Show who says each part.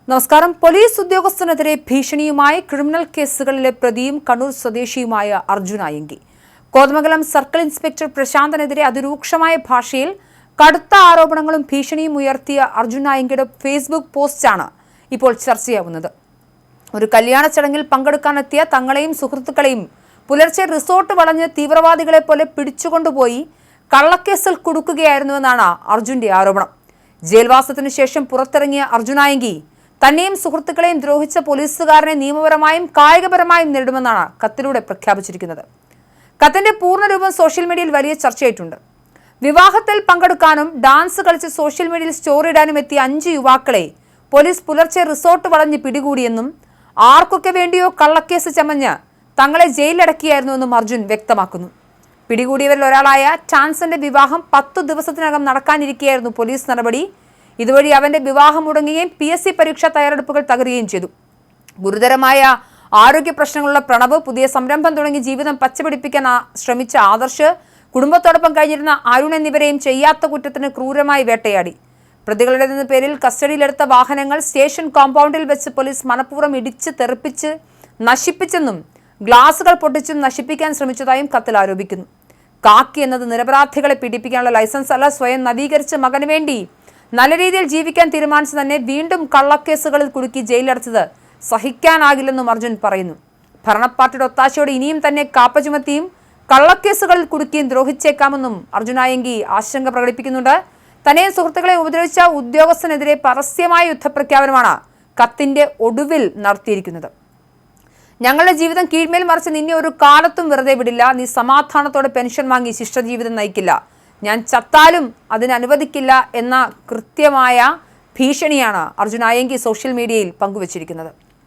Speaker 1: നമസ്കാരം. Police ഉദ്യോഗസ്ഥനെതിരെ ഭീഷണിയുമായി criminal കേസുകളിലെ പ്രതിയും കണ്ണൂർ സ്വദേശിയുമായ അർജുൻ അയങ്കി. കോതമംഗലം സർക്കിൾ ഇൻസ്പെക്ടർ പ്രശാന്തനെതിരെ അതിരൂക്ഷമായ ഭാഷയിൽ കടുത്ത ആരോപണങ്ങളും ഭീഷണിയും ഉയർത്തിയ അർജുൻ അയങ്കിയുടെ ഫേസ്ബുക്ക് പോസ്റ്റാണ് ഇപ്പോൾ ചർച്ചയാവുന്നത്. ഒരു കല്യാണ ചടങ്ങിൽ പങ്കെടുക്കാനെത്തിയ തങ്ങളെയും സുഹൃത്തുക്കളെയും പുലർച്ചെ റിസോർട്ട് വളഞ്ഞ് തീവ്രവാദികളെ പോലെ പിടിച്ചുകൊണ്ടുപോയി കള്ളക്കേസിൽ കുടുക്കുകയായിരുന്നുവെന്നാണ് അർജുന്റെ ആരോപണം. ജയിൽവാസത്തിനു ശേഷം പുറത്തിറങ്ങിയ അർജുൻ അയങ്കി തന്നെയും സുഹൃത്തുക്കളെയും ദ്രോഹിച്ച പോലീസുകാരനെ നിയമപരമായും കായികപരമായും നേരിടുമെന്നാണ് കത്തിലൂടെ പ്രഖ്യാപിച്ചിരിക്കുന്നത്. കത്തിന്റെ പൂർണ്ണരൂപം സോഷ്യൽ മീഡിയയിൽ വലിയ ചർച്ചയായിട്ടുണ്ട്. വിവാഹത്തിൽ പങ്കെടുക്കാനും ഡാൻസ് കളിച്ച് സോഷ്യൽ മീഡിയയിൽ സ്റ്റോറി ഇടാനും എത്തിയ 5 യുവാക്കളെ പോലീസ് പുലർച്ചെ റിസോർട്ട് വളഞ്ഞ് പിടികൂടിയെന്നും ആർക്കൊക്കെ വേണ്ടിയോ കള്ളക്കേസ് ചമഞ്ഞ് തങ്ങളെ ജയിലിലടക്കിയായിരുന്നുവെന്നും അർജുൻ വ്യക്തമാക്കുന്നു. പിടികൂടിയവരിൽ ഒരാളായ ചാൻസന്റെ വിവാഹം 10 ദിവസത്തിനകം നടക്കാനിരിക്കെയായിരുന്നു പോലീസ് നടപടി. ഇതുവഴി അവന്റെ വിവാഹം മുടങ്ങുകയും PSC പരീക്ഷാ തയ്യാറെടുപ്പുകൾ തകരുകയും ചെയ്തു. ഗുരുതരമായ ആരോഗ്യ പ്രശ്നങ്ങളുള്ള പ്രണവ് പുതിയ സംരംഭം തുടങ്ങി ജീവിതം പച്ചപിടിപ്പിക്കാൻ ശ്രമിച്ച ആദർശ്, കുടുംബത്തോടൊപ്പം കഴിഞ്ഞിരുന്ന അരുൺ എന്നിവരെയും ചെയ്യാത്ത കുറ്റത്തിന് ക്രൂരമായി വേട്ടയാടി. പ്രതികളുടെ പേരിൽ കസ്റ്റഡിയിലെടുത്ത വാഹനങ്ങൾ സ്റ്റേഷൻ കോമ്പൗണ്ടിൽ വെച്ച് പോലീസ് മനഃപൂർവ്വം ഇടിച്ച് തെറിപ്പിച്ച് നശിപ്പിച്ചെന്നും ഗ്ലാസുകൾ പൊട്ടിച്ചും നശിപ്പിക്കാൻ ശ്രമിച്ചതായും കത്തിൽ ആരോപിക്കുന്നു. കാക്കി എന്നത് നിരപരാധികളെ പീഡിപ്പിക്കാനുള്ള ലൈസൻസ് അല്ല. സ്വയം നവീകരിച്ച് മകന് വേണ്ടി നല്ല രീതിയിൽ ജീവിക്കാൻ തീരുമാനിച്ചു തന്നെ വീണ്ടും കള്ളക്കേസുകളിൽ കുടുക്കി ജയിലടച്ചത് സഹിക്കാനാകില്ലെന്നും അർജുൻ പറയുന്നു. ഭരണപ്പാർട്ടിയുടെ ഒത്താശയോടെ ഇനിയും തന്നെ കാപ്പ ചുമത്തിയും കള്ളക്കേസുകളിൽ കുടുക്കിയും ദ്രോഹിച്ചേക്കാമെന്നും അർജുൻ അയങ്കി ആശങ്ക പ്രകടിപ്പിക്കുന്നുണ്ട്. തന്നെയും സുഹൃത്തുക്കളെ ഉപദ്രവിച്ച ഉദ്യോഗസ്ഥനെതിരെ പരസ്യമായ യുദ്ധപ്രഖ്യാപനമാണ് കത്തിന്റെ ഒടുവിൽ നടത്തിയിരിക്കുന്നത്. ഞങ്ങളുടെ ജീവിതം കീഴ്മേൽ മറിച്ച് നിന്നെ ഒരു കാലത്തും വെറുതെ വിടില്ല. നീ സമാധാനത്തോടെ പെൻഷൻ വാങ്ങി ശിഷ്ടജീവിതം നയിക്കില്ല. ഞാൻ ചത്താലും അതിനനുവദിക്കില്ല എന്ന കൃത്യമായ ഭീഷണിയാണ് അർജുൻ അയങ്കി സോഷ്യൽ മീഡിയയിൽ പങ്കുവച്ചിരിക്കുന്നത്.